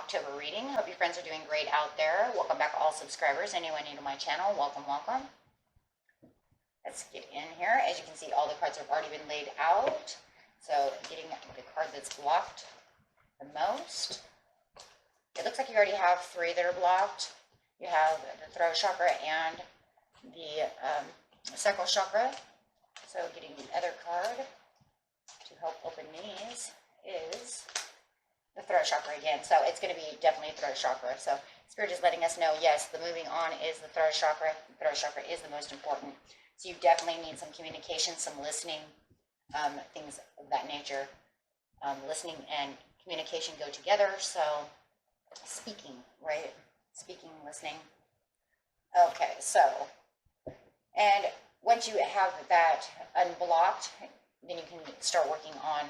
October reading. Hope your friends are doing great out there. Welcome back all subscribers. Anyone new to my channel, welcome, welcome. Let's get in here. As you can see, all the cards have already been laid out. So getting the card that's blocked the most. It looks like you already have 3 that are blocked. You have the throat chakra and the sacral chakra. So getting the other card to help open these is the throat chakra again. So it's going to be definitely throat chakra. So Spirit is letting us know, yes, the moving on is the throat chakra. The throat chakra is the most important. So you definitely need some communication, some listening, things of that nature. Listening and communication go together. So speaking, right? Speaking, listening. Okay, so, and once you have that unblocked, then you can start working on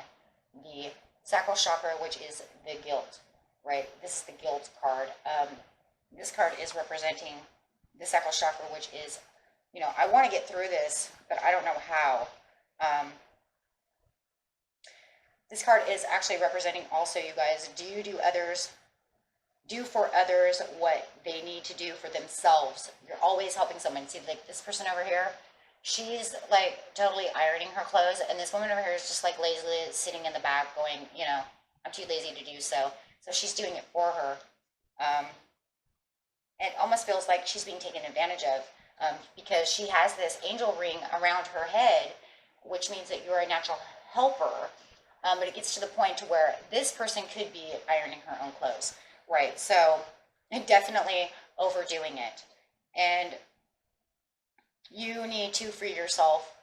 the sacral chakra, which is the guilt, right? This is the guilt card. This card is representing the sacral chakra, which is, you know, I want to get through this, but I don't know how. This card is actually representing also, you guys, do for others what they need to do for themselves. You're always helping someone. See, like this person over here, she's like totally ironing her clothes, and this woman over here is just like lazily sitting in the back going, you know, I'm too lazy to do so. So she's doing it for her. It almost feels like she's being taken advantage of because she has this angel ring around her head, which means that you're a natural helper. But it gets to the point to where this person could be ironing her own clothes, right? So definitely overdoing it. And you need to free yourself,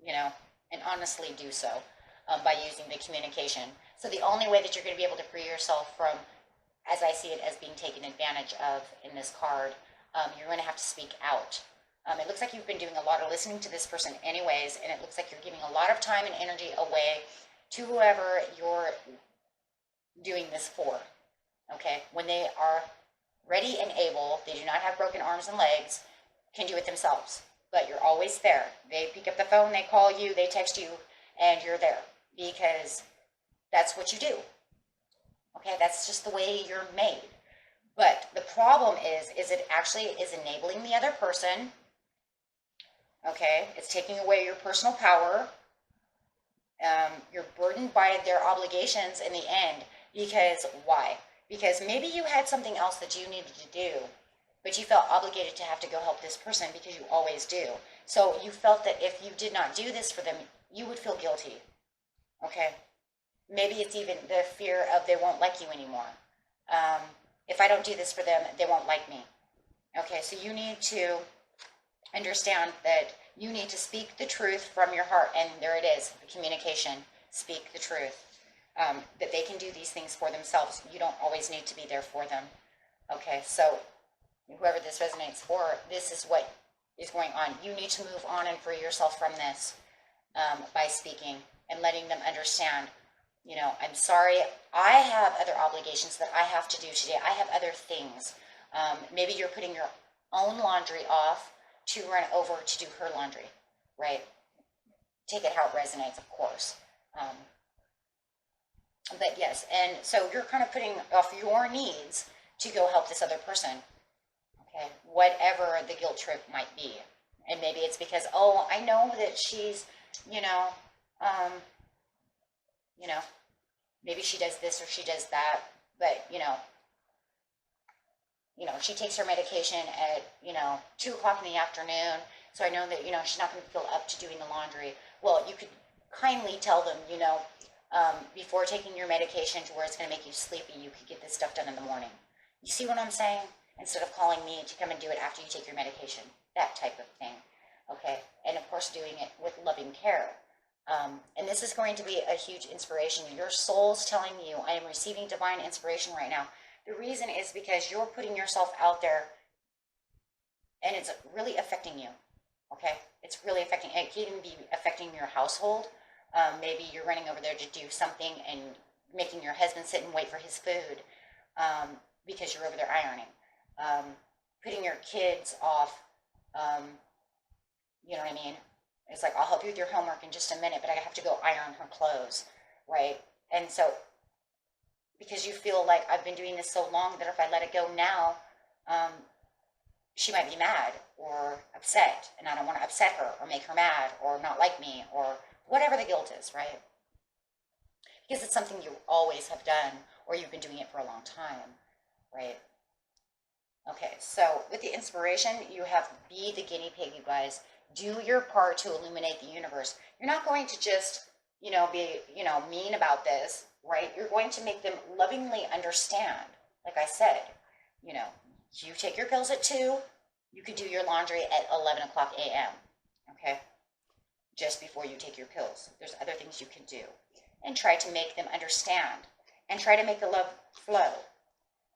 you know, and honestly do so by using the communication. So the only way that you're going to be able to free yourself from, as I see it, as being taken advantage of in this card, you're going to have to speak out. It looks like you've been doing a lot of listening to this person anyways, and it looks like you're giving a lot of time and energy away to whoever you're doing this for, okay? When they are ready and able, they do not have broken arms and legs, can do it themselves, but you're always there. They pick up the phone, they call you, they text you, and you're there because that's what you do, okay? That's just the way you're made. But the problem is it actually is enabling the other person. Okay, it's taking away your personal power. You're burdened by their obligations in the end. Because why? Because maybe you had something else that you needed to do, but you felt obligated to have to go help this person because you always do. So you felt that if you did not do this for them, you would feel guilty. Okay, maybe it's even the fear of they won't like you anymore. If I don't do this for them, they won't like me. Okay, so you need to understand that you need to speak the truth from your heart, and there it is, the communication. Speak the truth. That they can do these things for themselves. You don't always need to be there for them. Okay, so whoever this resonates for, this is what is going on. You need to move on and free yourself from this by speaking and letting them understand, you know, I'm sorry, I have other obligations that I have to do today. I have other things. Maybe you're putting your own laundry off to run over to do her laundry, right? Take it how it resonates, of course. But yes, and so you're kind of putting off your needs to go help this other person, okay? Whatever the guilt trip might be. And maybe it's because, oh, I know that she's, you know, maybe she does this or she does that, but, you know, she takes her medication at, 2 o'clock in the afternoon. So I know that, she's not going to feel up to doing the laundry. Well, you could kindly tell them, before taking your medication to where it's going to make you sleepy, you could get this stuff done in the morning. You see what I'm saying? Instead of calling me to come and do it after you take your medication. That type of thing. Okay? And of course, doing it with loving care. And this is going to be a huge inspiration. Your soul's telling you, I am receiving divine inspiration right now. The reason is because you're putting yourself out there and it's really affecting you, okay? It's really affecting, it can even be affecting your household. Maybe you're running over there to do something and making your husband sit and wait for his food because you're over there ironing. Putting your kids off, you know what I mean? It's like, I'll help you with your homework in just a minute, but I have to go iron her clothes, right? And so because you feel like I've been doing this so long that if I let it go now, she might be mad or upset, and I don't want to upset her or make her mad or not like me or whatever the guilt is, right? Because it's something you always have done, or you've been doing it for a long time, right? Okay, so with the inspiration, you have be the guinea pig, you guys. Do your part to illuminate the universe. You're not going to just, be, mean about this, right? You're going to make them lovingly understand. Like I said, you take your pills at 2, you could do your laundry at 11 o'clock a.m., okay? Just before you take your pills. There's other things you can do. And try to make them understand. And try to make the love flow,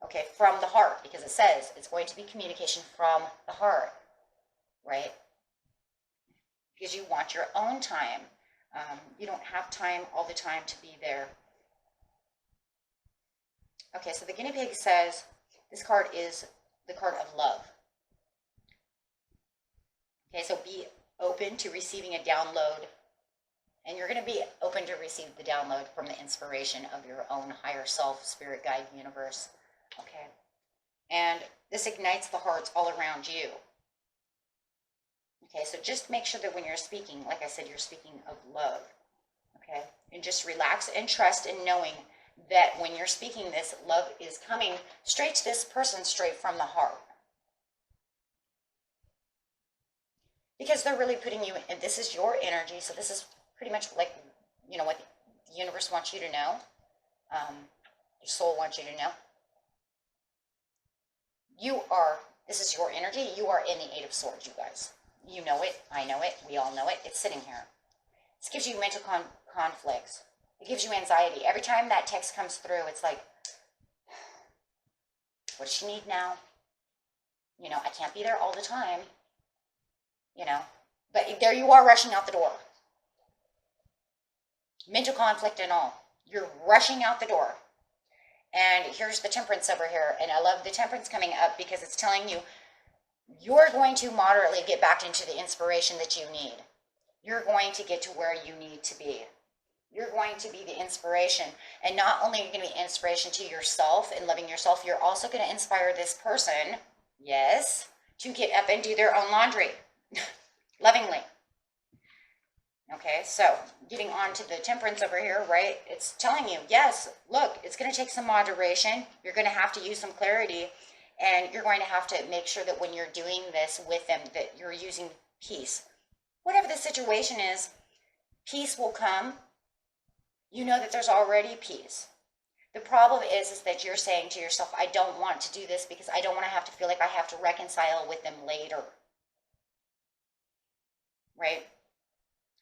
okay, from the heart, because it says it's going to be communication from the heart, right? Because you want your own time. You don't have time all the time to be there. Okay, so the guinea pig says this card is the card of love. Okay, so be open to receiving a download, and you're going to be open to receive the download from the inspiration of your own higher self, spirit guide, universe. Okay, and this ignites the hearts all around you. Okay, so just make sure that when you're speaking, like I said, you're speaking of love. Okay, and just relax and trust in knowing that when you're speaking this, love is coming straight to this person, straight from the heart. Because they're really putting you, and this is your energy, so this is pretty much like, what the universe wants you to know. Your soul wants you to know. This is your energy, you are in the 8 of Swords, you guys. You know it, I know it, we all know it, it's sitting here. This gives you mental conflicts. It gives you anxiety. Every time that text comes through, it's like, what does she need now? I can't be there all the time. But there you are rushing out the door. Mental conflict and all. You're rushing out the door. And here's the Temperance over here. And I love the Temperance coming up because it's telling you you're going to moderately get back into the inspiration that you need. You're going to get to where you need to be. You're going to be the inspiration. And not only are you going to be inspiration to yourself and loving yourself, you're also going to inspire this person, yes, to get up and do their own laundry. Lovingly. Okay, so getting on to the Temperance over here, right? It's telling you, yes, look, it's going to take some moderation. You're going to have to use some clarity, and you're going to have to make sure that when you're doing this with them, that you're using peace. Whatever the situation is, peace will come. You know that there's already peace. The problem is that you're saying to yourself, I don't want to do this because I don't want to have to feel like I have to reconcile with them later. Right?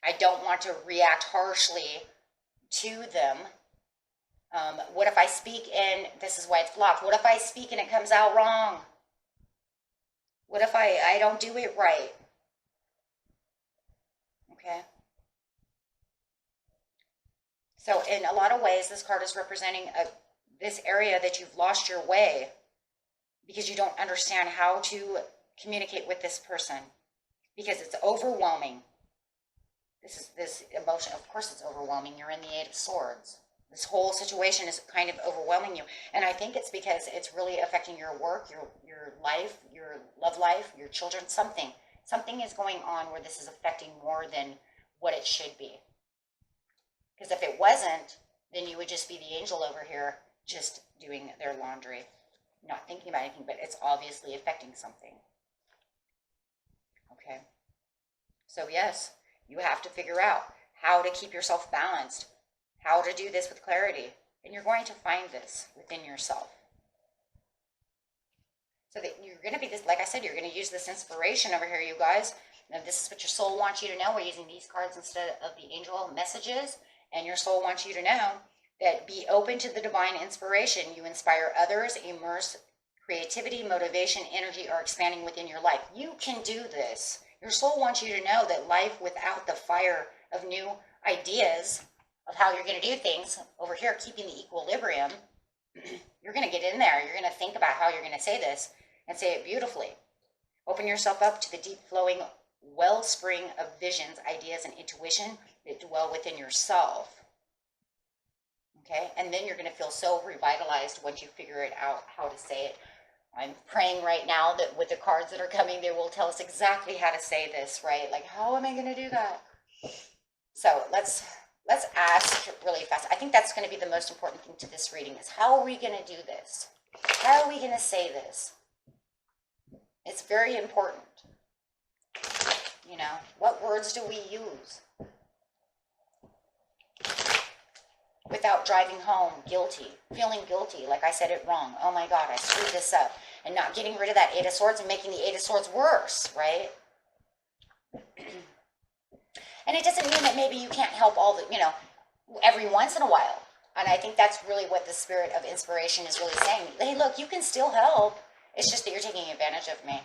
I don't want to react harshly to them. What if I speak and this is why it's blocked? What if I speak and it comes out wrong? What if I don't do it right? Okay. So in a lot of ways, this card is representing this area that you've lost your way because you don't understand how to communicate with this person because it's overwhelming. This emotion, of course it's overwhelming. You're in the 8 of Swords. This whole situation is kind of overwhelming you. And I think it's because it's really affecting your work, your life, your love life, your children, something. Something is going on where this is affecting more than what it should be. Because if it wasn't, then you would just be the angel over here just doing their laundry, not thinking about anything, but it's obviously affecting something. Okay. So yes, you have to figure out how to keep yourself balanced, how to do this with clarity, and you're going to find this within yourself. So that you're going to be this, like I said, you're going to use this inspiration over here, you guys. Now, this is what your soul wants you to know. We're using these cards instead of the angel messages, and your soul wants you to know that be open to the divine inspiration. You inspire others, immerse creativity, motivation, energy are expanding within your life. You can do this. Your soul wants you to know that life without the fire of new ideas of how you're going to do things over here, keeping the equilibrium, you're going to get in there. You're going to think about how you're going to say this and say it beautifully. Open yourself up to the deep flowing wellspring of visions, ideas, and intuition that dwell within yourself. Okay, and then you're going to feel so revitalized once you figure it out how to say it. I'm praying right now that with the cards that are coming, they will tell us exactly how to say this, right? Like, how am I going to do that? So let's ask really fast. I think that's going to be the most important thing to this reading is how are we going to do this? How are we going to say this? It's very important. You know, what words do we use? Without driving home guilty, feeling guilty, like I said it wrong. Oh my God, I screwed this up. And not getting rid of that Eight of Swords and making the Eight of Swords worse, right? And it doesn't mean that maybe you can't help all the, you know, every once in a while. And I think that's really what the spirit of inspiration is really saying. Hey, look, you can still help. It's just that you're taking advantage of me.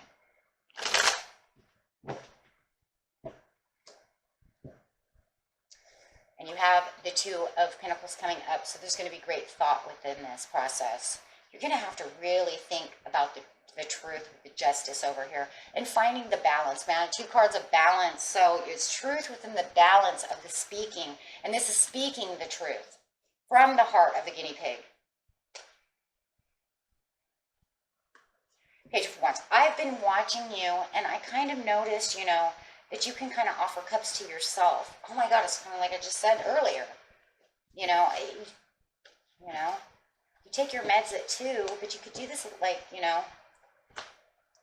And you have the Two of Pentacles coming up, so there's going to be great thought within this process. You're going to have to really think about the truth, the justice over here, and finding the balance. Man, 2 cards of balance, so it's truth within the balance of the speaking, and this is speaking the truth from the heart of the guinea pig. Page of Wands. I've been watching you, and I kind of noticed, you know, that you can kind of offer cups to yourself. Oh my God, it's kind of like I just said earlier. You know, you take your meds at 2, but you could do this like, you know,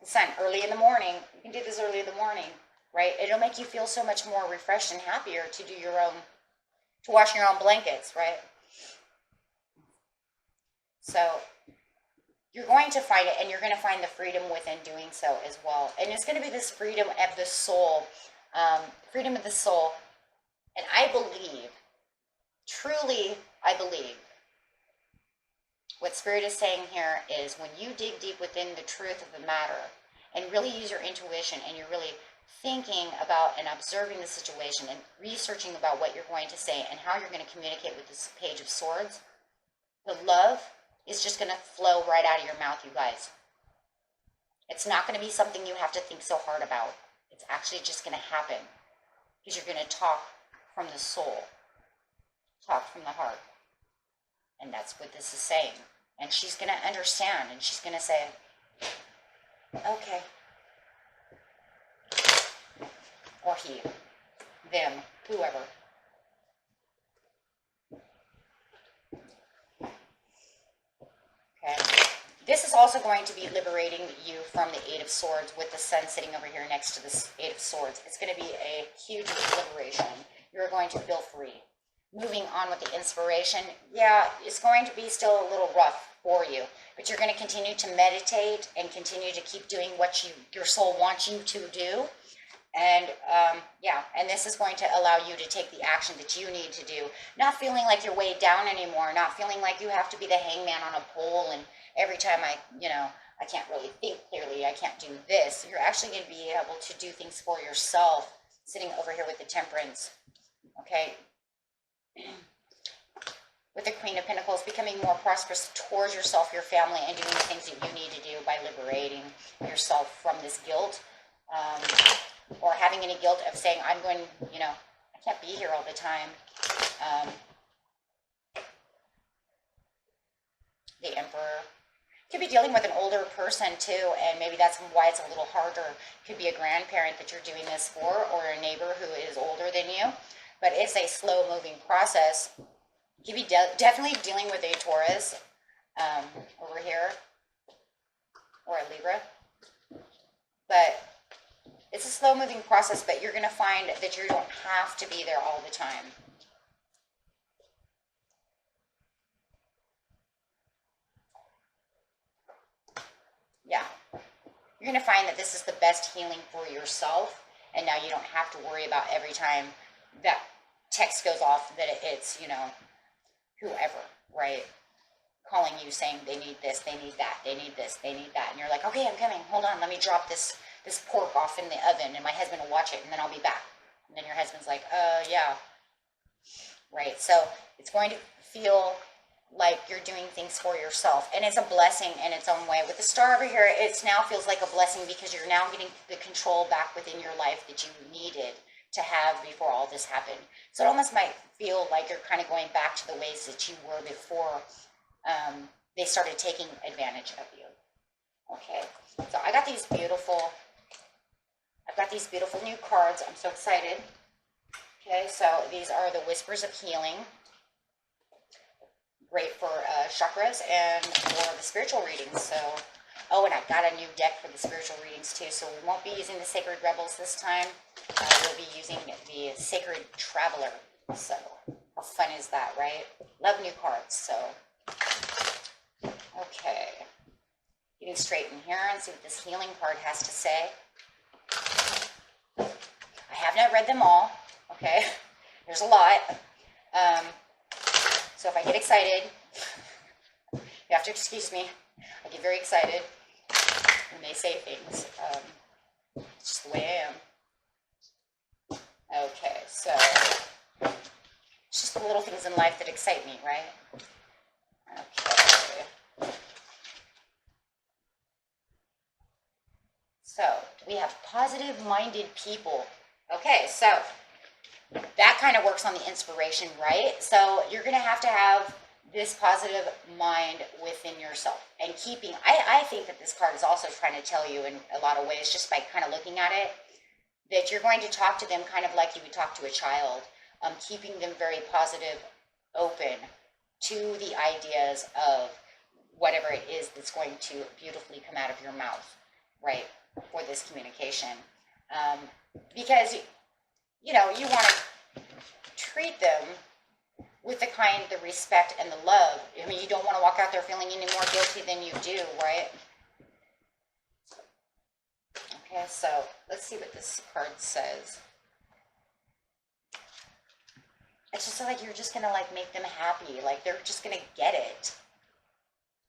it's not early in the morning. You can do this early in the morning, right? It'll make you feel so much more refreshed and happier to do your own, to wash your own blankets, right? So you're going to find it, and you're going to find the freedom within doing so as well. And it's going to be this freedom of the soul, freedom of the soul. And I believe, truly, I believe, what Spirit is saying here is when you dig deep within the truth of the matter and really use your intuition, and you're really thinking about and observing the situation and researching about what you're going to say and how you're going to communicate with this Page of Swords, the love is just going to flow right out of your mouth, you guys. It's not going to be something you have to think so hard about. It's actually just going to happen because you're going to talk from the soul, talk from the heart. And that's what this is saying. And she's going to understand, and she's going to say, okay. Or he, them, whoever. Okay. This is also going to be liberating you from the Eight of Swords with the Sun sitting over here next to this Eight of Swords. It's going to be a huge liberation. You're going to feel free. Moving on with the inspiration, yeah, it's going to be still a little rough for you, but you're going to continue to meditate and continue to keep doing what your soul wants you to do. And yeah, and this is going to allow you to take the action that you need to do. Not feeling like you're weighed down anymore, not feeling like you have to be the hangman on a pole, and every time I can't really think clearly, I can't do this. You're actually going to be able to do things for yourself, sitting over here with the Temperance, okay? With the Queen of Pentacles, becoming more prosperous towards yourself, your family, and doing the things that you need to do by liberating yourself from this guilt. Or having any guilt of saying, I'm going, I can't be here all the time. The Emperor. Could be dealing with an older person too, and maybe that's why it's a little harder. Could be a grandparent that you're doing this for, or a neighbor who is older than you. But it's a slow-moving process. You could be definitely dealing with a Taurus over here, or a Libra. But it's a slow-moving process, but you're going to find that you don't have to be there all the time. Yeah. You're going to find that this is the best healing for yourself, and now you don't have to worry about every time that text goes off that it's, whoever, right? Calling you saying they need this, they need that, they need this, they need that. And you're like, okay, I'm coming. Hold on, let me drop this pork off in the oven, and my husband will watch it, and then I'll be back. And then your husband's like, yeah. Right, so it's going to feel like you're doing things for yourself, and it's a blessing in its own way. With the Star over here, it now feels like a blessing because you're now getting the control back within your life that you needed to have before all this happened. So it almost might feel like you're kind of going back to the ways that you were before they started taking advantage of you. Okay, so I've got these beautiful new cards. I'm so excited. Okay, so these are the Whispers of Healing. Great for chakras and for the spiritual readings. So, oh, and I got a new deck for the spiritual readings too. So we won't be using the Sacred Rebels this time. We'll be using the Sacred Traveler. So how fun is that, right? Love new cards. So, okay. Getting straight in here and see what this healing card has to say. I have not read them all. Okay. There's a lot. So if I get excited, you have to excuse me. I get very excited when they say things. It's just the way I am. Okay, so it's just the little things in life that excite me, right? Okay. So we have positive-minded people. Okay, so that kind of works on the inspiration, right? So you're going to have this positive mind within yourself. And keeping, I think that this card is also trying to tell you in a lot of ways, just by kind of looking at it, that you're going to talk to them kind of like you would talk to a child, keeping them very positive, open to the ideas of whatever it is that's going to beautifully come out of your mouth, right, for this communication. Because you know, you want to treat them with the kind, the respect, and the love. I mean, you don't want to walk out there feeling any more guilty than you do, right? Okay, so let's see what this card says. It's just like you're just going to, like, make them happy. Like, they're just going to get it.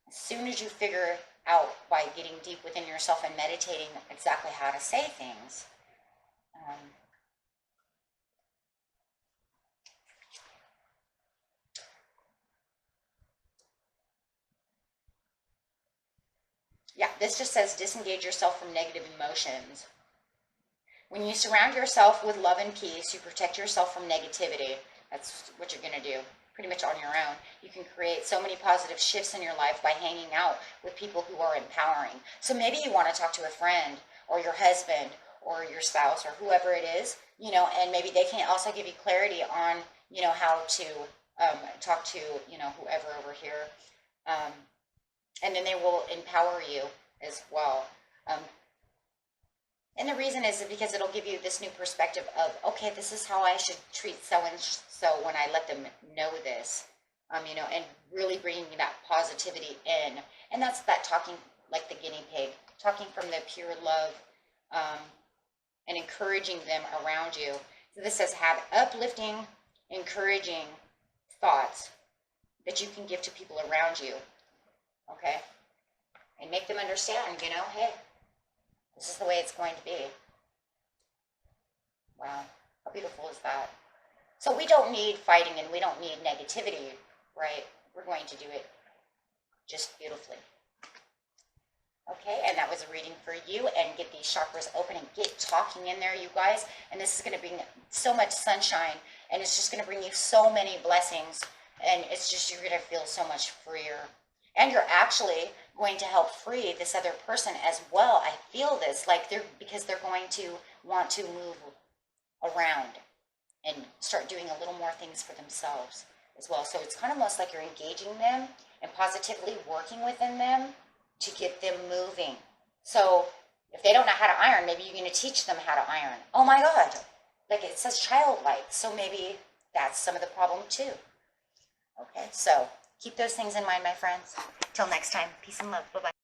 As soon as you figure out by getting deep within yourself and meditating exactly how to say things. Yeah, this just says disengage yourself from negative emotions. When you surround yourself with love and peace, you protect yourself from negativity. That's what you're going to do pretty much on your own. You can create so many positive shifts in your life by hanging out with people who are empowering. So maybe you want to talk to a friend or your husband or your spouse or whoever it is, you know, and maybe they can also give you clarity on, you know, how to talk to, you know, whoever over here. And then they will empower you as well. And the reason is because it'll give you this new perspective of, okay, this is how I should treat so-and-so when I let them know this, you know, and really bringing that positivity in. And that's that talking like the guinea pig, talking from the pure love and encouraging them around you. So this says have uplifting, encouraging thoughts that you can give to people around you. Okay? And make them understand, you know, hey, this is the way it's going to be. Wow, how beautiful is that? So we don't need fighting and we don't need negativity, right? We're going to do it just beautifully. Okay, and that was a reading for you. And get these chakras open and get talking in there, you guys. And this is going to bring so much sunshine. And it's just going to bring you so many blessings. And it's just, you're going to feel so much freer. And you're actually going to help free this other person as well. I feel this, like because they're going to want to move around and start doing a little more things for themselves as well. So it's kind of almost like you're engaging them and positively working within them to get them moving. So if they don't know how to iron, maybe you're going to teach them how to iron. Oh my God, like it says childlike. So maybe that's some of the problem too. Okay, so keep those things in mind, my friends. Till next time, peace and love. Bye-bye.